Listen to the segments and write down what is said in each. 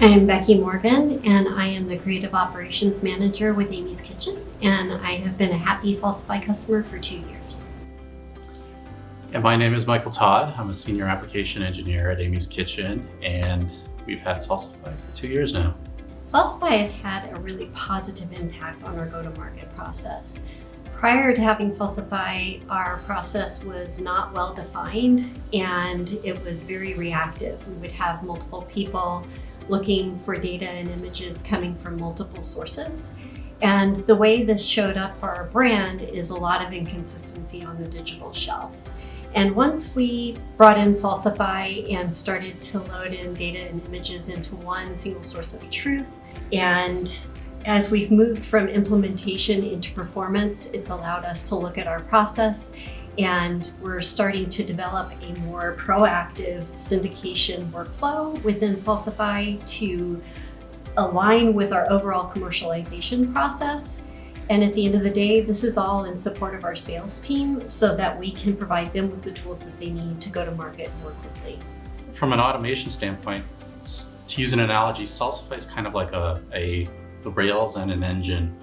I'm Becky Morgan, and I am the Creative Operations Manager with Amy's Kitchen, and I have been a happy Salsify customer for 2 years. And my name is Michael Todd. I'm a Senior Application Engineer at Amy's Kitchen, and we've had Salsify for 2 years now. Salsify has had a really positive impact on our go-to-market process. Prior to having Salsify, our process was not well defined, and it was very reactive. We would have multiple people looking for data and images coming from multiple sources. And the way this showed up for our brand is a lot of inconsistency on the digital shelf. And once we brought in Salsify and started to load in data and images into one single source of truth, and as we've moved from implementation into performance, it's allowed us to look at our process, and we're starting to develop a more proactive syndication workflow within Salsify to align with our overall commercialization process. And at the end of the day, this is all in support of our sales team so that we can provide them with the tools that they need to go to market more quickly. From an automation standpoint, to use an analogy, Salsify is kind of like the rails and an engine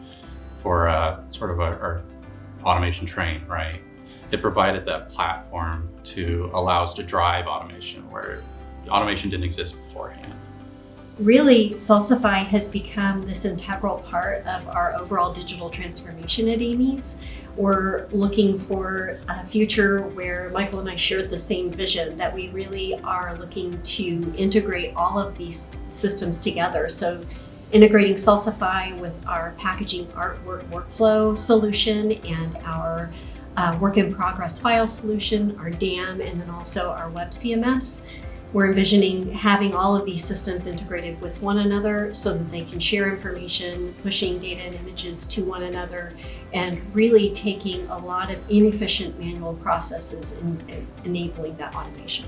for sort of our automation train, right? It provided that platform to allow us to drive automation where automation didn't exist beforehand. Really, Salsify has become this integral part of our overall digital transformation at Amy's. We're looking for a future where Michael and I shared the same vision, that we really are looking to integrate all of these systems together. So integrating Salsify with our packaging artwork workflow solution and our work in progress file solution, our DAM, and then also our web CMS. We're envisioning having all of these systems integrated with one another so that they can share information, pushing data and images to one another, and really taking a lot of inefficient manual processes and enabling that automation.